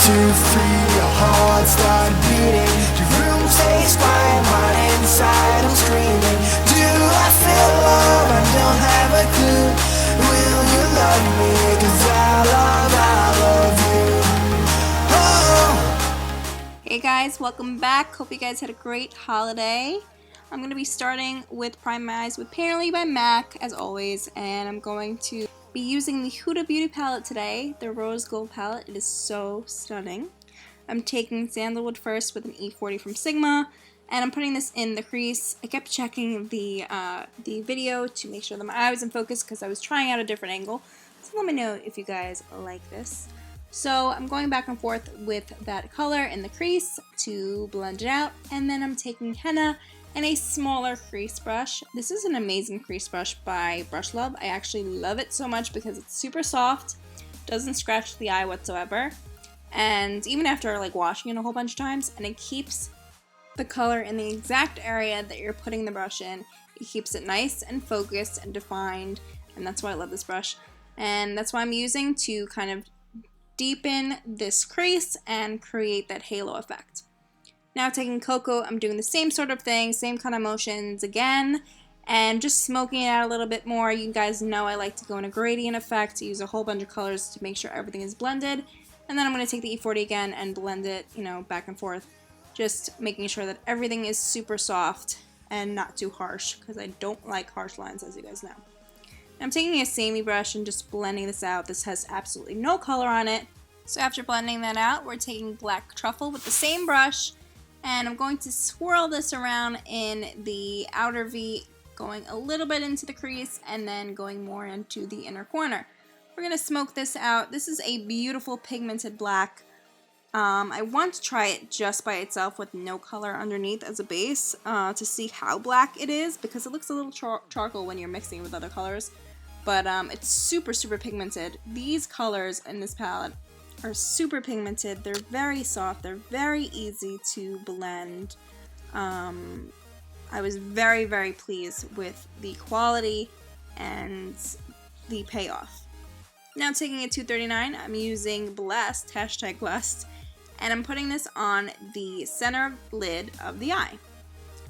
2, 3, your heart start beating. Your room stays quiet, but inside I'm screaming. Do I feel love? I don't have a clue. Will you love me? 'Cause I love you. Oh. Hey guys, welcome back. Hope you guys had a great holiday. I'm going to be starting with Prime My Eyes with Apparently by MAC, as always, and I'm going to be using the Huda Beauty palette today, the Rose Gold palette. It is so stunning. I'm taking Sandalwood first with an E40 from Sigma, and I'm putting this in the crease. I kept checking the video to make sure that my eye was in focus because I was trying out a different angle, so let me know if you guys like this. So I'm going back and forth with that color in the crease to blend it out, and then I'm taking henna and a smaller crease brush. This is an amazing crease brush by Brushlove. I actually love it so much because it's super soft, doesn't scratch the eye whatsoever, and even after like washing it a whole bunch of times, and it keeps the color in the exact area that you're putting the brush in. It keeps it nice and focused and defined, and that's why I love this brush. And that's why I'm using to kind of deepen this crease and create that halo effect. Now taking Cocoa, I'm doing the same sort of thing, same kind of motions again, and just smoking it out a little bit more. You guys know I like to go in a gradient effect, use a whole bunch of colors to make sure everything is blended. And then I'm going to take the E40 again and blend it, back and forth, just making sure that everything is super soft and not too harsh, because I don't like harsh lines, as you guys know. I'm taking a Sayme brush and just blending this out. This has absolutely no color on it. So after blending that out, we're taking Black Truffle with the same brush, and I'm going to swirl this around in the outer V, going a little bit into the crease and then going more into the inner corner. We're going to smoke this out. This is a beautiful pigmented black. I want to try it just by itself with no color underneath as a base to see how black it is, because it looks a little charcoal when you're mixing it with other colors. But it's super, super pigmented. These colors in this palette are super pigmented. They're very soft. They're very easy to blend. I was very, very pleased with the quality and the payoff. Now taking a 239, I'm using Blessed, hashtag Blessed, and I'm putting this on the center lid of the eye.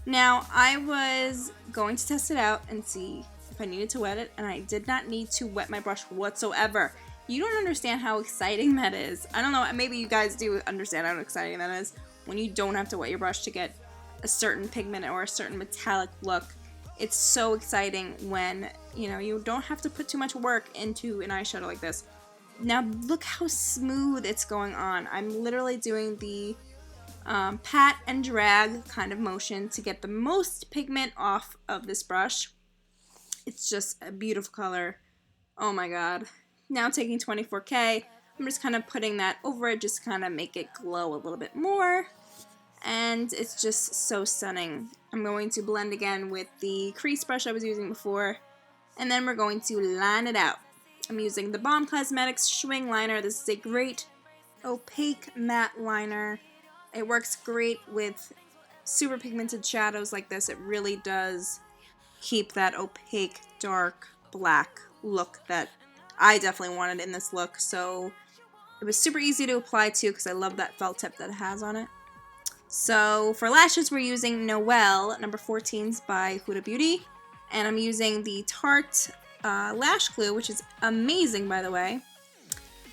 Now I was going to test it out and see if I needed to wet it, and I did not need to wet my brush whatsoever. You don't understand how exciting that is. I don't know, maybe you guys do understand how exciting that is when you don't have to wet your brush to get a certain pigment or a certain metallic look. It's so exciting when, you don't have to put too much work into an eyeshadow like this. Now look how smooth it's going on. I'm literally doing the pat and drag kind of motion to get the most pigment off of this brush. It's just a beautiful color. Oh my god. Now taking 24K, I'm just kind of putting that over it, just kind of make it glow a little bit more. And it's just so stunning. I'm going to blend again with the crease brush I was using before, and then we're going to line it out. I'm using the Balm Cosmetics Schwing Liner. This is a great opaque matte liner. It works great with super pigmented shadows like this. It really does keep that opaque, dark, black look that I definitely wanted in this look. So it was super easy to apply to because I love that felt tip that it has on it. So for lashes, we're using Noelle number 14s by Huda Beauty, and I'm using the Tarte lash glue, which is amazing, by the way.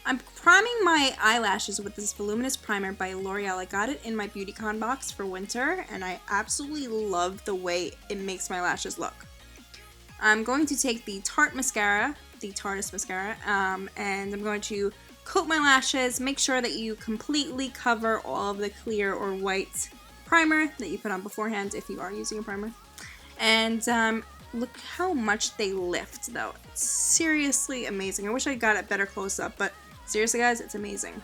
I'm priming my eyelashes with this Voluminous primer by Loreal. I got it in my BeautyCon box for winter, and I absolutely love the way it makes my lashes look. I'm going to take the Tarte mascara, the Tarteist mascara, and I'm going to coat my lashes. Make sure that you completely cover all of the clear or white primer that you put on beforehand if you are using a primer. And look how much they lift, though. It's seriously amazing. I wish I got it better close up, but seriously guys, it's amazing.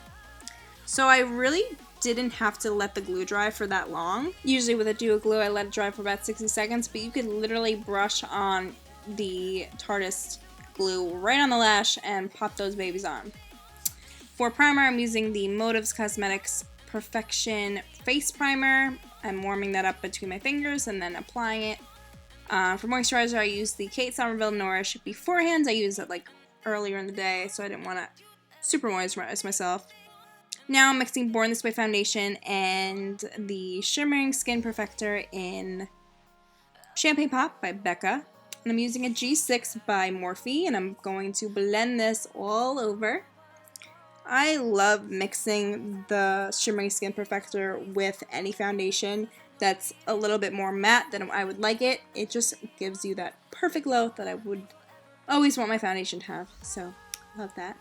So I really didn't have to let the glue dry for that long. Usually with a duo glue, I let it dry for about 60 seconds, but you could literally brush on the Tarteist glue right on the lash and pop those babies on. For primer, I'm using the Motives Cosmetics Perfection Face Primer. I'm warming that up between my fingers and then applying it. For moisturizer, I use the Kate Somerville Nourish. Beforehand, I used it like earlier in the day, so I didn't want to super moisturize myself. Now I'm mixing Born This Way foundation and the Shimmering Skin Perfector in Champagne Pop by Becca. And I'm using a G6 by Morphe, and I'm going to blend this all over. I love mixing the Shimmering Skin Perfector with any foundation that's a little bit more matte than I would like it. It just gives you that perfect glow that I would always want my foundation to have. So, love that.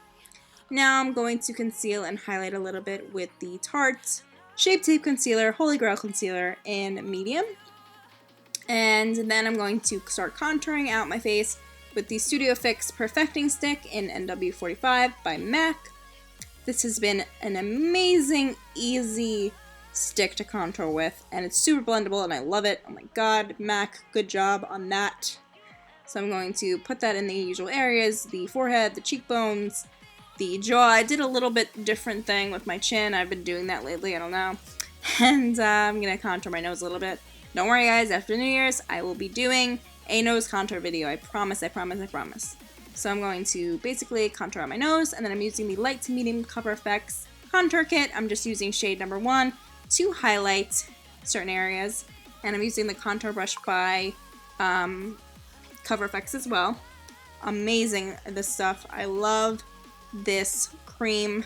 Now I'm going to conceal and highlight a little bit with the Tarte Shape Tape Concealer, Holy Grail Concealer in medium. And then I'm going to start contouring out my face with the Studio Fix Perfecting Stick in NW45 by MAC. This has been an amazing, easy stick to contour with, and it's super blendable and I love it. Oh my god, MAC, good job on that. So I'm going to put that in the usual areas, the forehead, the cheekbones, the jaw. I did a little bit different thing with my chin. I've been doing that lately, I don't know. And I'm going to contour my nose a little bit. Don't worry guys, after New Year's, I will be doing a nose contour video. I promise, I promise, I promise. So I'm going to basically contour out my nose, and then I'm using the light to medium Cover FX contour kit. I'm just using shade number 1 to highlight certain areas. And I'm using the contour brush by Cover FX as well. Amazing, this stuff. I love this cream.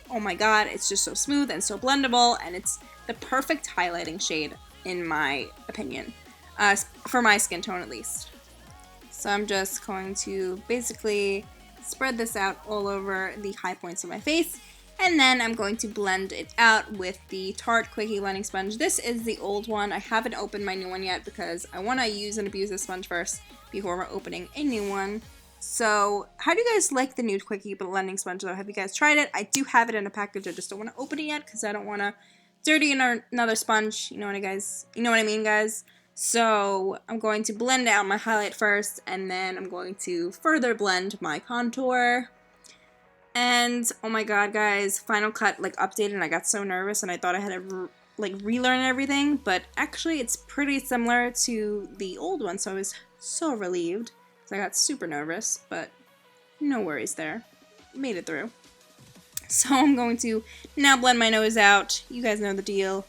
Oh my god, it's just so smooth and so blendable, and it's the perfect highlighting shade in my opinion, for my skin tone at least. So I'm just going to basically spread this out all over the high points of my face, and then I'm going to blend it out with the Tarte Quickie Blending Sponge. This is the old one. I haven't opened my new one yet because I want to use and abuse this sponge first before we're opening a new one. So, how do you guys like the new Quickie Blending Sponge though? Have you guys tried it? I do have it in a package. I just don't want to open it yet because I don't want to dirty another sponge. You know what I mean, guys? So, I'm going to blend out my highlight first, and then I'm going to further blend my contour. And, oh my god, guys, Final Cut, updated, and I got so nervous, and I thought I had to, relearn everything, but actually, it's pretty similar to the old one, so I was so relieved. I got super nervous, but no worries there. Made it through. So I'm going to now blend my nose out. You guys know the deal.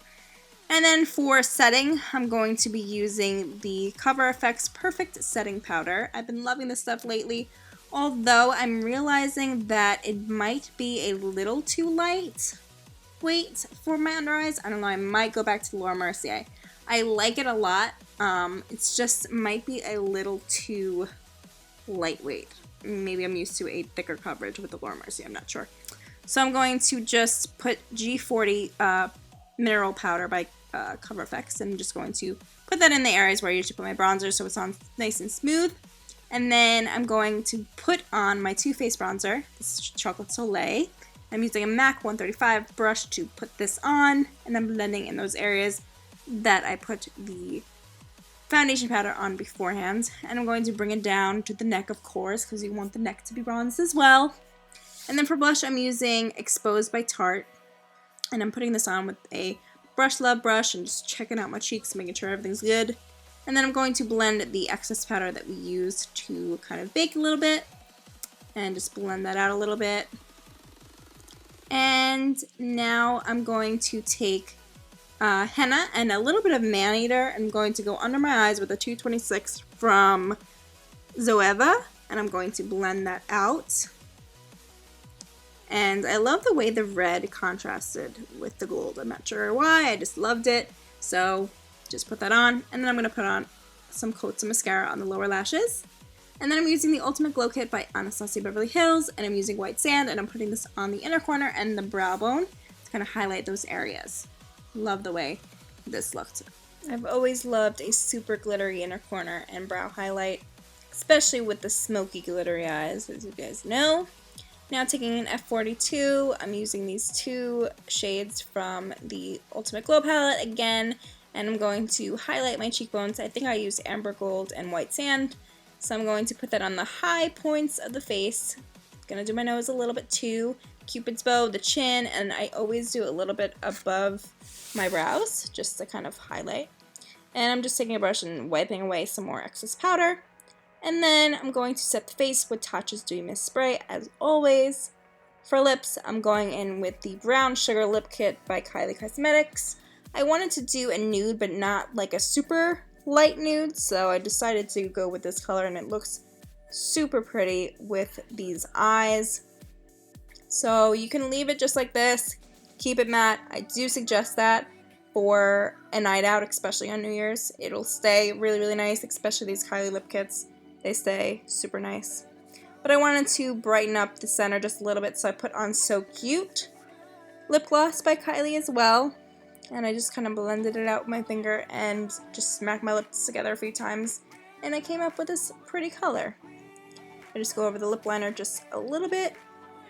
And then for setting, I'm going to be using the Cover FX Perfect Setting Powder. I've been loving this stuff lately, although I'm realizing that it might be a little too light weight for my under eyes. I don't know, I might go back to Laura Mercier. I like it a lot. It's just might be a little too lightweight. Maybe I'm used to a thicker coverage with the Laura Mercier, I'm not sure. So I'm going to just put G40 Mineral Powder by Cover FX, and I'm just going to put that in the areas where I usually put my bronzer so it's on nice and smooth. And then I'm going to put on my Too Faced bronzer. This is Chocolate Soleil. I'm using a MAC 135 brush to put this on, and I'm blending in those areas that I put the foundation powder on beforehand. And I'm going to bring it down to the neck, of course, because you want the neck to be bronzed as well. And then for blush, I'm using Exposed by Tarte, and I'm putting this on with a Brushlove brush and just checking out my cheeks, making sure everything's good. And then I'm going to blend the excess powder that we used to kind of bake a little bit, and just blend that out a little bit. And now I'm going to take henna and a little bit of man-eater. I'm going to go under my eyes with a 226 from Zoeva, and I'm going to blend that out. And I love the way the red contrasted with the gold. I'm not sure why, I just loved it. So just put that on, and then I'm going to put on some coats of mascara on the lower lashes. And then I'm using the Ultimate Glow Kit by Anastasia Beverly Hills, and I'm using White Sand, and I'm putting this on the inner corner and the brow bone to kind of highlight those areas. Love the way this looked. I've always loved a super glittery inner corner and brow highlight, especially with the smoky glittery eyes, as you guys know. Now taking an F42, I'm using these two shades from the Ultimate Glow palette again, and I'm going to highlight my cheekbones. I think I used Amber Gold and White Sand, so I'm going to put that on the high points of the face. Gonna do my nose a little bit too, Cupid's bow, the chin, and I always do a little bit above my brows, just to kind of highlight. And I'm just taking a brush and wiping away some more excess powder. And then I'm going to set the face with Tatcha's Dewy Mist Spray, as always. For lips, I'm going in with the Brown Sugar Lip Kit by Kylie Cosmetics. I wanted to do a nude, but not like a super light nude, so I decided to go with this color, and it looks super pretty with these eyes. So you can leave it just like this, keep it matte. I do suggest that for a night out, especially on New Year's. It'll stay really, really nice, especially these Kylie lip kits. They stay super nice. But I wanted to brighten up the center just a little bit, so I put on So Cute lip gloss by Kylie as well. And I just kind of blended it out with my finger and just smacked my lips together a few times. And I came up with this pretty color. I just go over the lip liner just a little bit.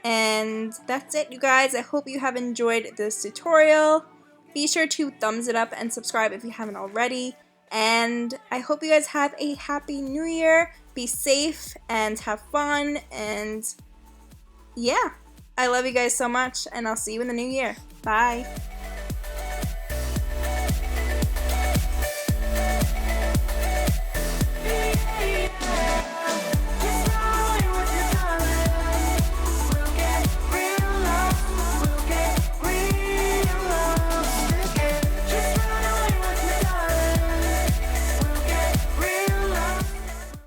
And that's it, you guys. I hope you have enjoyed this tutorial. Be sure to thumbs it up and subscribe if you haven't already. And I hope you guys have a happy new year. Be safe and have fun. And yeah, I love you guys so much. And I'll see you in the new year. Bye.